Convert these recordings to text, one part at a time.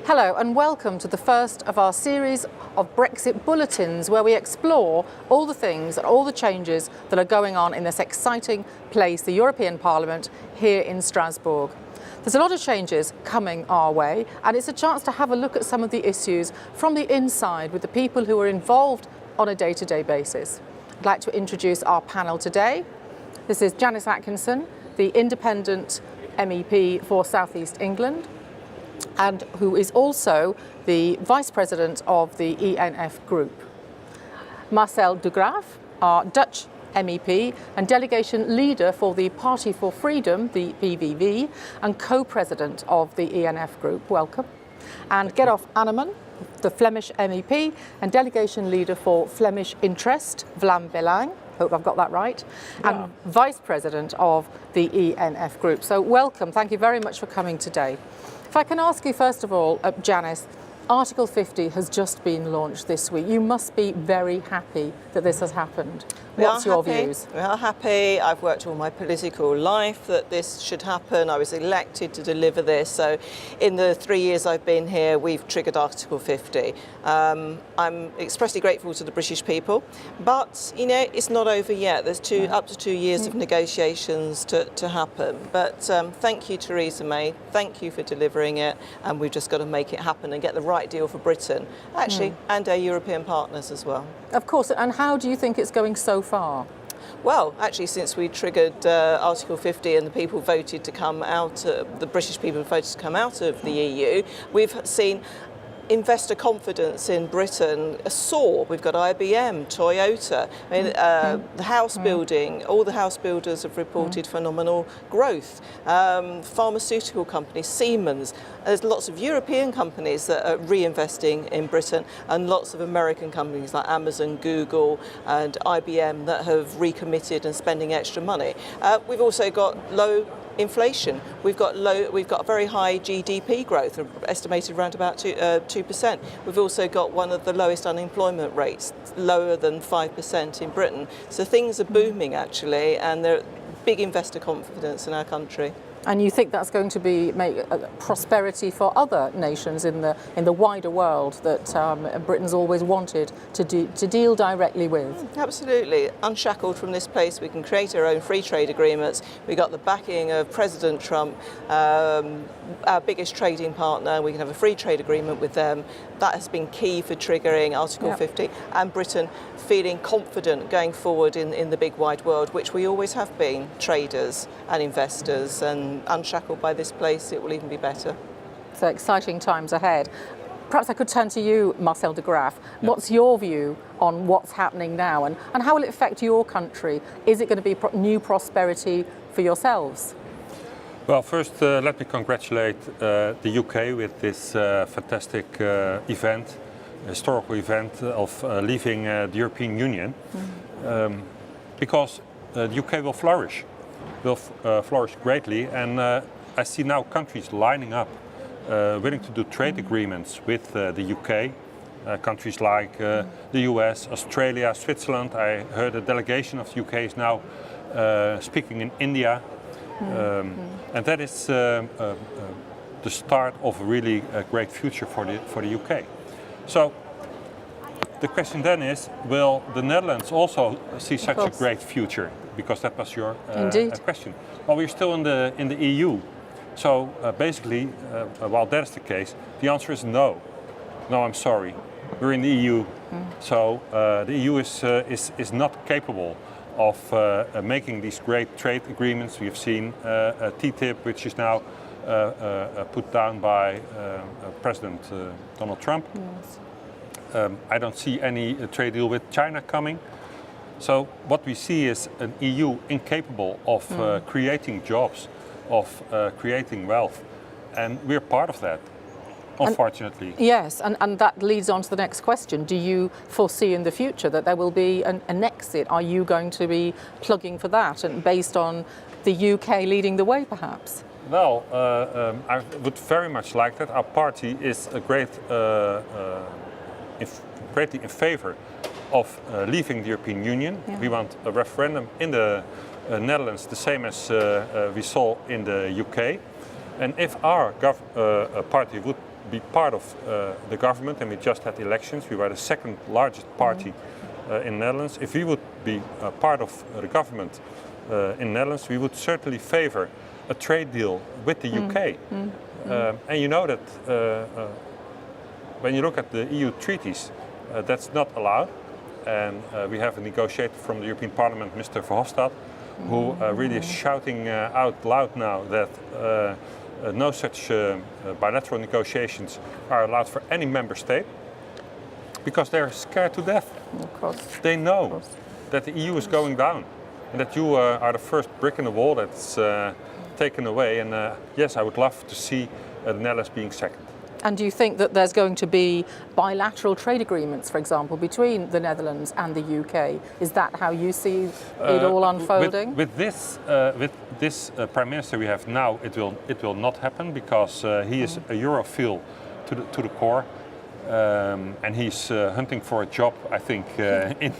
Hello and welcome to the first of our series of Brexit bulletins where we explore all the things and all the changes that are going on in this exciting place, the European Parliament, here in Strasbourg. There's a lot of changes coming our way and it's a chance to have a look at some of the issues from the inside with the people who are involved on a day-to-day basis. I'd like to introduce our panel today. This is Janice Atkinson, the independent MEP for South East England, and who is also the Vice President of the ENF Group. Marcel de Graaff, our Dutch MEP and Delegation Leader for the Party for Freedom, the PVV, and Co-President of the ENF Group. Welcome. And Gerolf Annemans, the Flemish MEP and Delegation Leader for Flemish Interest, Vlaam Belang. Hope I've got that right. Yeah. And Vice President of the ENF Group. So welcome. Thank you very much for coming today. If I can ask you first of all, Janice, Article 50 has just been launched this week. You must be very happy that this has happened. What's your views? We are happy. I've worked all my political life that this should happen. I was elected to deliver this. So in the 3 years I've been here, we've triggered Article 50. I'm expressly grateful to the British people, but you know, it's not over yet. There's up to 2 years of negotiations to happen. But thank you, Theresa May. Thank you for delivering it. And we've just got to make it happen and get the right deal for Britain, actually, and our European partners as well. Of course. And how do you think it's going so far? Well, actually, since we triggered Article 50 and the people voted to come out, the British people voted to come out of the EU, we've seen investor confidence in Britain soar. We've got IBM, Toyota, I mean, the house building, all the house builders have reported phenomenal growth. Pharmaceutical companies, Siemens, there's lots of European companies that are reinvesting in Britain and lots of American companies like Amazon, Google and IBM that have recommitted and spending extra money. We've also got low inflation. We've got very high GDP growth, estimated around about 2%. We've also got one of the lowest unemployment rates, lower than 5% in Britain. So things are booming actually, and there's big investor confidence in our country. And you think that's going to make prosperity for other nations in the wider world that Britain's always wanted to deal directly with? Absolutely. Unshackled from this place, we can create our own free trade agreements. We got the backing of President Trump, our biggest trading partner. We can have a free trade agreement with them. That has been key for triggering Article 50, and Britain feeling confident going forward in the big wide world, which we always have been, traders and investors, and unshackled by this place, it will even be better. So exciting times ahead. Perhaps I could turn to you, Marcel de Graaff. What's your view on what's happening now, and how will it affect your country? Is it going to be new prosperity for yourselves? Well, first let me congratulate the UK with this fantastic event, historical event of leaving the European Union, because the UK will flourish greatly, and I see now countries lining up, willing to do trade agreements with the UK, countries like the US, Australia, Switzerland. I heard a delegation of the UK is now speaking in India, and that is the start of a really great future for the UK. So the question then is, will the Netherlands also see such a great future? Because that was your question. Well, we're still in the EU, so basically, while that is the case, the answer is no. No, I'm sorry. We're in the EU, so the EU is not capable of making these great trade agreements. We have seen TTIP, which is now put down by President Donald Trump. Yes. I don't see any trade deal with China coming. So what we see is an EU incapable of creating jobs, of creating wealth, and we're part of that, unfortunately. Yes, and that leads on to the next question. Do you foresee in the future that there will be an exit? Are you going to be plugging for that, and based on the UK leading the way, perhaps? Well, I would very much like that. Our party is greatly in favor of leaving the European Union. Yeah. We want a referendum in the Netherlands, the same as we saw in the UK. And if our party would be part of the government, and we just had elections, we were the second largest party in the Netherlands. If we would be part of the government in the Netherlands, we would certainly favor a trade deal with the UK. And you know that when you look at the EU treaties, that's not allowed. And we have a negotiator from the European Parliament, Mr. Verhofstadt, who really is shouting out loud now that no such bilateral negotiations are allowed for any member state, because they're scared to death. Of course. They know that the EU is going down, and that you are the first brick in the wall that's taken away. And yes, I would love to see the Netherlands being second. And do you think that there's going to be bilateral trade agreements, for example, between the Netherlands and the UK? Is that how you see it all unfolding? With this Prime Minister we have now, it will not happen, because he is a Europhile to the core, and he's hunting for a job, I think, in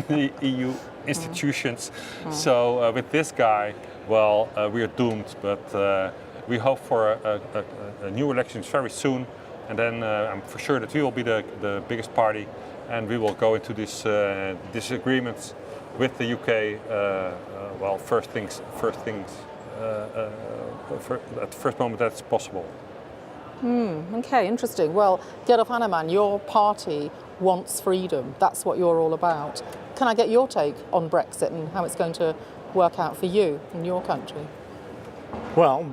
the EU institutions. So with this guy, well, we are doomed. But we hope for a new elections very soon, and then I'm for sure that we will be the biggest party, and we will go into this disagreements with the UK. Well, first things at the first moment that's possible. Okay, interesting. Well, Gerolf Annemans, your party wants freedom. That's what you're all about. Can I get your take on Brexit and how it's going to work out for you in your country? Well,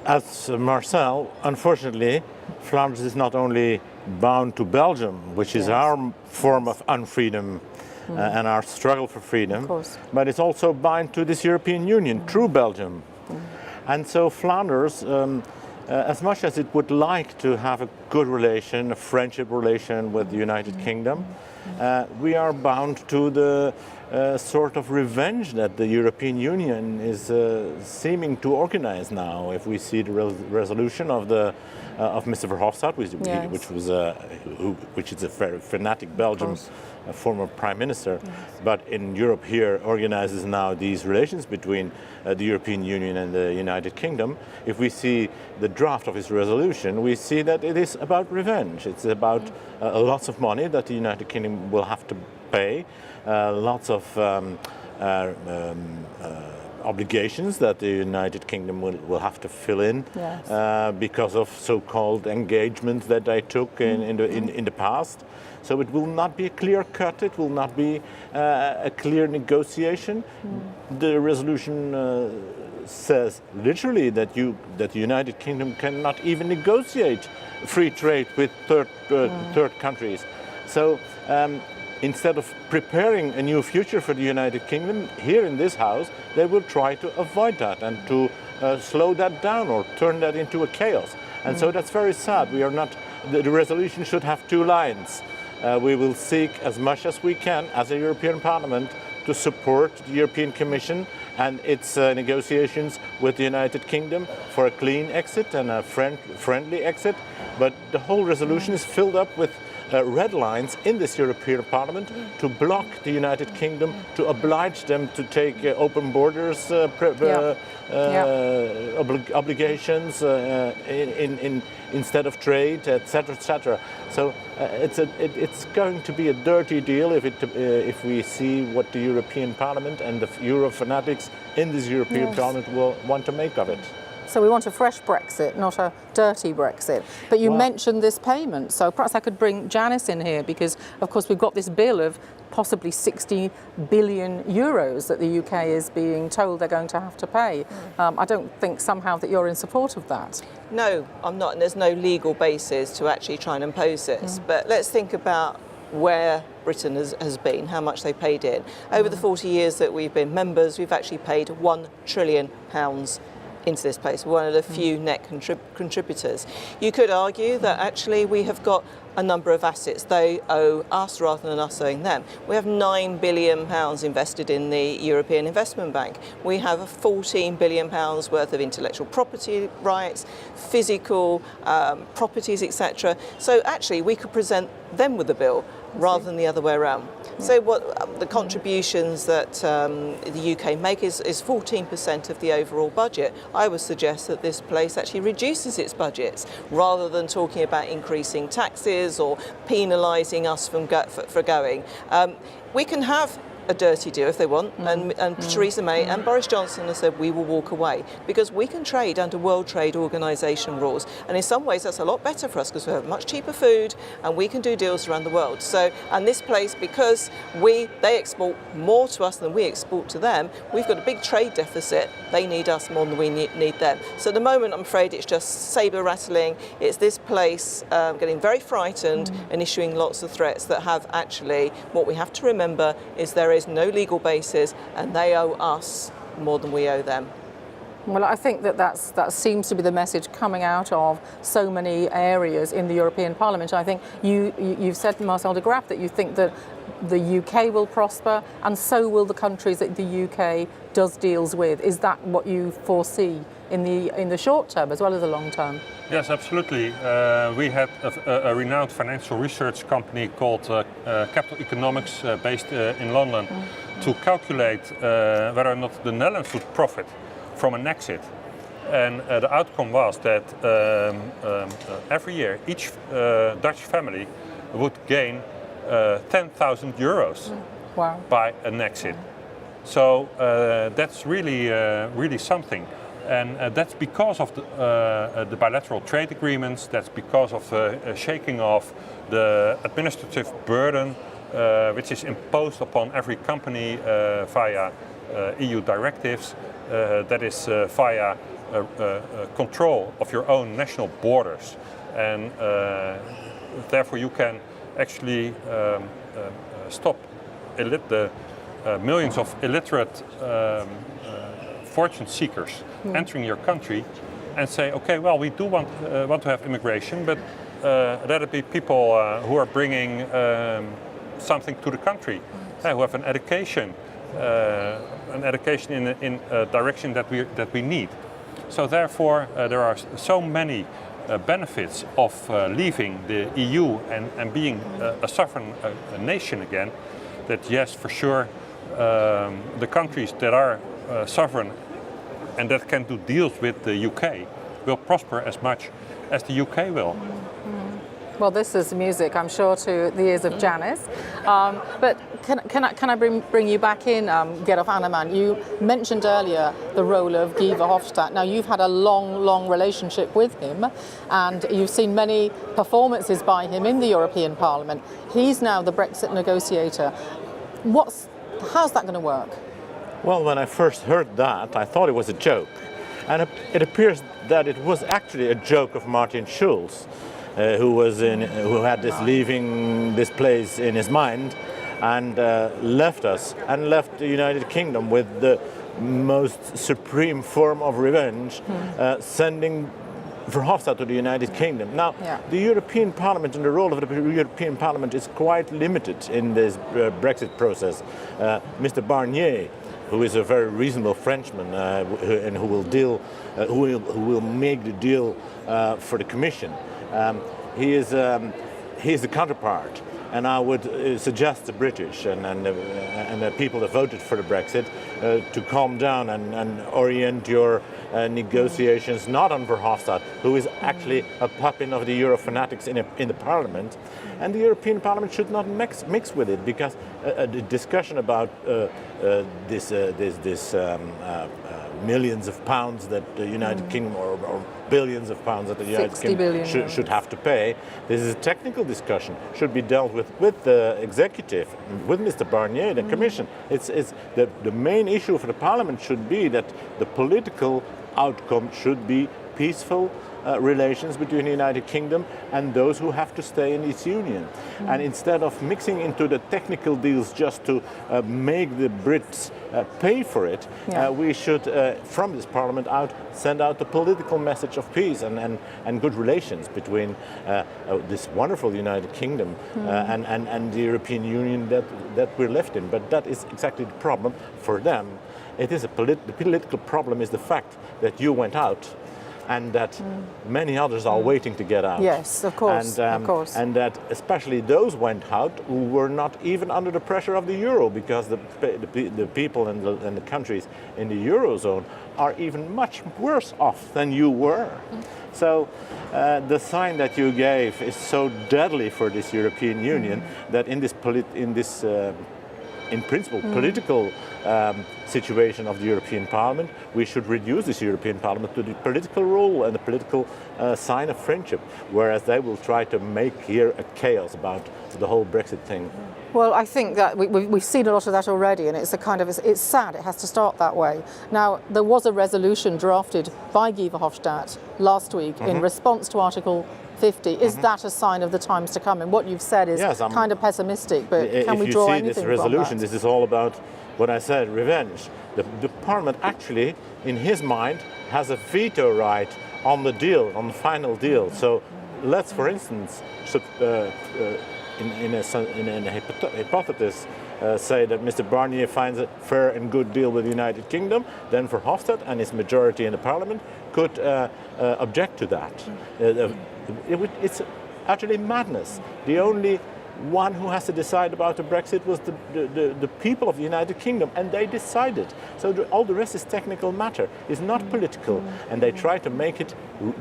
as Marcel, unfortunately, Flanders is not only bound to Belgium, which is our form of unfreedom and our struggle for freedom, but it's also bound to this European Union through Belgium. And so Flanders, as much as it would like to have a good relation, a friendship relation with the United Kingdom, we are bound to the sort of revenge that the European Union is seeming to organize now. If we see the resolution of Mr. Verhofstadt, which is a very fanatic Belgian former prime minister, but in Europe here organizes now these relations between the European Union and the United Kingdom. If we see the draft of his resolution, we see that it is about revenge. It's about lots of money that the United Kingdom will have to pay, lots of obligations that the United Kingdom will have to fill in because of so-called engagements that they took in the past. So it will not be a clear cut, it will not be a clear negotiation. The resolution says literally that the United Kingdom cannot even negotiate free trade with third countries. So instead of preparing a new future for the United Kingdom here in this House, they will try to avoid that and to slow that down or turn that into a chaos. And so that's very sad. We are not. The resolution should have two lines. We will seek as much as we can as a European Parliament to support the European Commission and its negotiations with the United Kingdom for a clean exit and a friendly exit. But the whole resolution is filled up with red lines in this European Parliament to block the United Kingdom, to oblige them to take open borders obligations instead of trade, etc., etc. So it's going to be a dirty deal if we see what the European Parliament and the Euro fanatics in this European Parliament will want to make of it. So we want a fresh Brexit, not a dirty Brexit. But you mentioned this payment, so perhaps I could bring Janice in here, because of course we've got this bill of possibly 60 billion euros that the UK is being told they're going to have to pay. I don't think somehow that you're in support of that. No, I'm not, and there's no legal basis to actually try and impose this. But let's think about where Britain has been, how much they paid in. Over the 40 years that we've been members, we've actually paid £1 trillion into this place, one of the few net contributors. You could argue that actually we have got a number of assets. They owe us rather than us owing them. We have £9 billion invested in the European Investment Bank. We have £14 billion worth of intellectual property rights, physical properties, etc. So actually we could present them with a bill rather than the other way around. So what the contributions that the UK make is 14% of the overall budget. I would suggest that this place actually reduces its budgets rather than talking about increasing taxes or penalising us for going. We can have a dirty deal if they want, and Theresa May and Boris Johnson have said we will walk away because we can trade under World Trade Organization rules, and in some ways that's a lot better for us because we have much cheaper food and we can do deals around the world. So, and this place, because they export more to us than we export to them, we've got a big trade deficit. They need us more than we need them. So at the moment, I'm afraid it's just saber rattling. It's this place getting very frightened and issuing lots of threats that have actually, what we have to remember is there is no legal basis and they owe us more than we owe them. Well, I think that seems to be the message coming out of so many areas in the European Parliament. I think you've said, Marcel de Graaff, that you think that the UK will prosper and so will the countries that the UK does deals with. Is that what you foresee in the short term as well as the long term? Yes, absolutely. We had a renowned financial research company called Capital Economics based in London to calculate whether or not the Netherlands would profit from an exit. And the outcome was that every year each Dutch family would gain 10,000 euros by an exit. So that's really something. And that's because of the bilateral trade agreements, that's because of shaking off the administrative burden which is imposed upon every company via EU directives, that is via control of your own national borders. And therefore you can actually stop the millions of illiterate fortune seekers entering your country and say, okay, well, we do want to have immigration, but let it be people who are bringing something to the country, who have an education in a direction that we need. So therefore, there are so many benefits of leaving the EU and being a sovereign nation again, that yes, for sure, the countries that are sovereign and that can do deals with the UK will prosper as much as the UK will. Well, this is music, I'm sure, to the ears of Janice. But can I bring you back in, Gerolf Annemans? You mentioned earlier the role of Guy Verhofstadt. Now, you've had a long relationship with him, and you've seen many performances by him in the European Parliament. He's now the Brexit negotiator. How's that going to work? Well, when I first heard that, I thought it was a joke. And it appears that it was actually a joke of Martin Schulz, who had this leaving this place in his mind, and left us and left the United Kingdom with the most supreme form of revenge, sending Verhofstadt to the United Kingdom. Now, the European Parliament and the role of the European Parliament is quite limited in this Brexit process. Mr. Barnier, who is a very reasonable Frenchman and who will make the deal for the Commission, he is the counterpart. And I would suggest the British and the people that voted for the Brexit to calm down and orient your negotiations not on Verhofstadt, who is actually a puppet of the Euro fanatics in the Parliament. And the European Parliament should not mix with it, because the discussion about this millions of pounds that the United Kingdom or billions of pounds that the United Kingdom should have to pay. This is a technical discussion, should be dealt with the executive, with Mr. Barnier, the Commission. It's the main issue for the Parliament should be that the political outcome should be peaceful relations between the United Kingdom and those who have to stay in this union. And instead of mixing into the technical deals just to make the Brits pay for it, we should, from this Parliament send out the political message of peace and good relations between this wonderful United Kingdom and the European Union that we're left in. But that is exactly the problem for them. It is the political problem is the fact that you went out and that many others are waiting to get out. Yes, of course, and, of course. And that especially those went out who were not even under the pressure of the euro, because the people and the countries in the eurozone are even much worse off than you were. So the sign that you gave is so deadly for this European Union that in this in principle, political situation of the European Parliament, we should reduce this European Parliament to the political role and the political sign of friendship, whereas they will try to make here a chaos about the whole Brexit thing. Well, I think that we've seen a lot of that already, and it's it's sad. It has to start that way. Now, there was a resolution drafted by Guy Verhofstadt last week in response to Article 50. Is that a sign of the times to come? And what you've said is kind of pessimistic, but can we draw anything from that? If you see this resolution, this is all about what I said, revenge. The Parliament actually, in his mind, has a veto right on the deal, on the final deal. So let's, for instance, in a hypothesis, say that Mr. Barnier finds a fair and good deal with the United Kingdom, then Verhofstadt and his majority in the Parliament could object to that. It's utterly madness. The only one who has to decide about the Brexit was the people of the United Kingdom, and they decided. So all the rest is technical matter. It's not political, and they try to make it,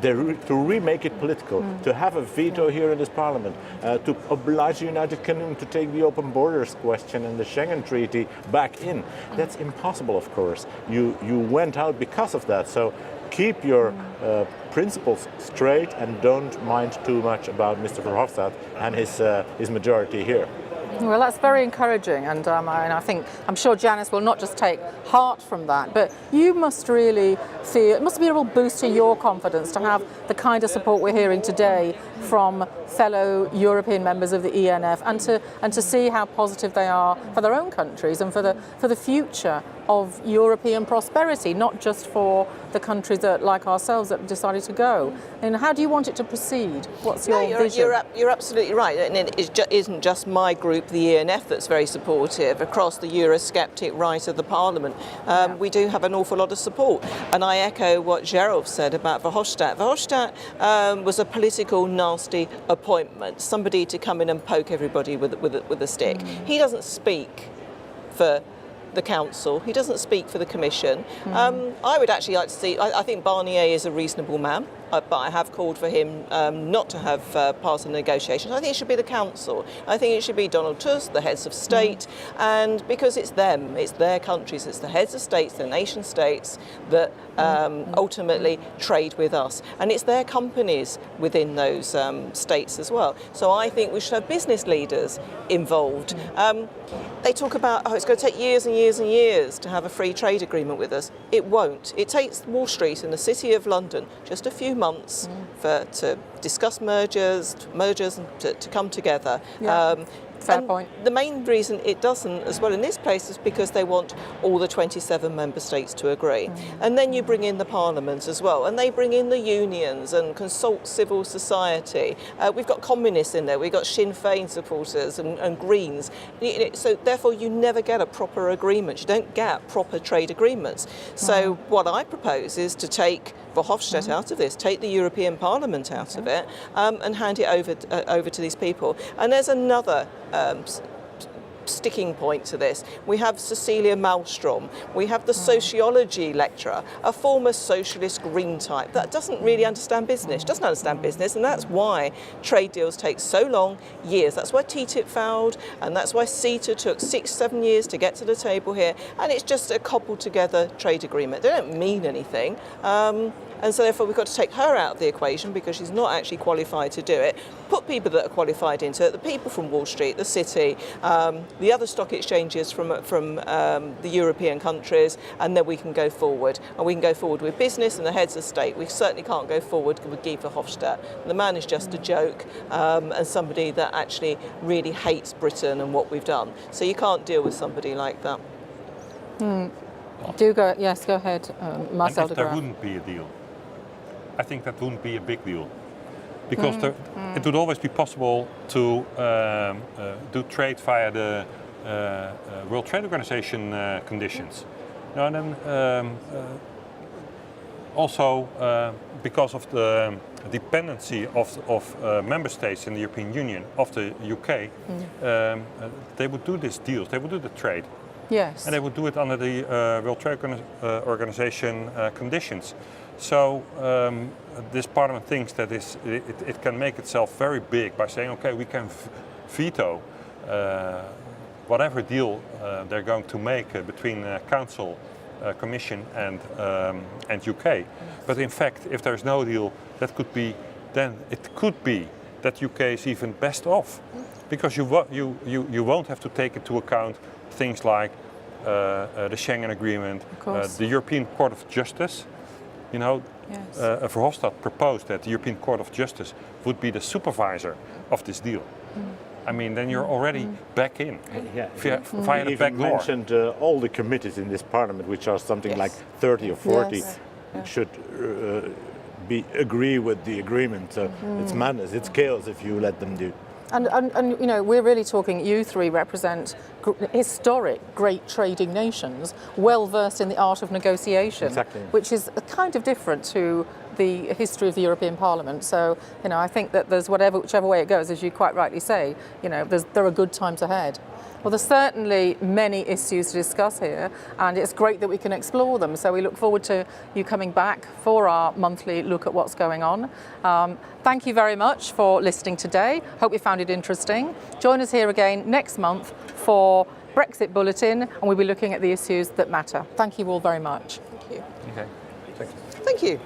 to remake it political, to have a veto here in this Parliament, to oblige the United Kingdom to take the open borders question and the Schengen Treaty back in. That's impossible, of course. You went out because of that. So keep your principles straight and don't mind too much about Mr. Verhofstadt and his majority here. Well, that's very encouraging, and I'm sure Janice will not just take heart from that, but you must really feel it must be a real boost to your confidence to have the kind of support we're hearing today from fellow European members of the ENF, and to see how positive they are for their own countries and for the future of European prosperity, not just for the countries that, like ourselves, that have decided to go. And how do you want it to proceed? What's your vision? You're absolutely right, and it isn't just my group, the ENF, that's very supportive. Across the Eurosceptic right of the Parliament, we do have an awful lot of support. And I echo what Gerolf said about Verhofstadt. Verhofstadt was a political nasty appointment, somebody to come in and poke everybody with a stick. He doesn't speak for the Council. He doesn't speak for the Commission. I would actually like to see, I think Barnier is a reasonable man, but I have called for him not to have part in negotiations. I think it should be the Council. I think it should be Donald Tusk, the heads of state, and because it's them, it's their countries, it's the heads of states, the nation states that ultimately trade with us. And it's their companies within those states as well. So I think we should have business leaders involved. They talk about, it's going to take years and years and years to have a free trade agreement with us. It won't. It takes Wall Street and the City of London just a few months to discuss mergers to come together. Fair point. The main reason it doesn't as well in this place is because they want all the 27 member states to agree. And then you bring in the parliaments as well, and they bring in the unions and consult civil society. We've got communists in there, we've got Sinn Féin supporters and Greens. So therefore you never get a proper agreement. You don't get proper trade agreements. So what I propose is to take Verhofstadt out of this, take the European Parliament out of it, and hand it over to these people. And there's another sticking point to this. We have Cecilia Malmström, we have the sociology lecturer, a former socialist green type that doesn't really understand business, and that's why trade deals take so long, years. That's why TTIP failed, and that's why CETA took 6-7 years to get to the table here, and it's just a cobbled together trade agreement. They don't mean anything. And so therefore we've got to take her out of the equation because she's not actually qualified to do it. Put people that are qualified into it, the people from Wall Street, the city, the other stock exchanges from the European countries, and then we can go forward. And we can go forward with business and the heads of state. We certainly can't go forward with Guy Verhofstadt. The man is just a joke and somebody that actually really hates Britain and what we've done. So you can't deal with somebody like that. Go ahead, Marcel. And if there wouldn't be a deal, I think that wouldn't be a big deal, because it would always be possible to do trade via the World Trade Organization conditions. And then Also, because of the dependency of member states in the European Union, of the UK, they would do these deals, they would do the trade. Yes. And they would do it under the World Trade Organization conditions. So this Parliament thinks that it can make itself very big by saying, okay, we can veto whatever deal they're going to make between Council, Commission and UK. But in fact, if there's no deal, that could be, then it could be that UK is even best off, because you won't have to take into account things like the Schengen Agreement, the European Court of Justice. You know, yes. Verhofstadt proposed that the European Court of Justice would be the supervisor of this deal. I mean, then you're already back in via the back door. You mentioned all the committees in this Parliament, which are something like 30 or 40, should agree with the agreement. So it's madness, it's chaos if you let them do. And you know, we're really talking, you three represent historic great trading nations, well versed in the art of negotiation, which is kind of different to the history of the European Parliament. So, you know, I think that there's whichever way it goes, as you quite rightly say, you know, there are good times ahead. Well, there's certainly many issues to discuss here, and it's great that we can explore them. So we look forward to you coming back for our monthly look at what's going on. Thank you very much for listening today. Hope you found it interesting. Join us here again next month for Brexit Bulletin, and we'll be looking at the issues that matter. Thank you all very much. Thank you. Okay. Thanks. Thank you.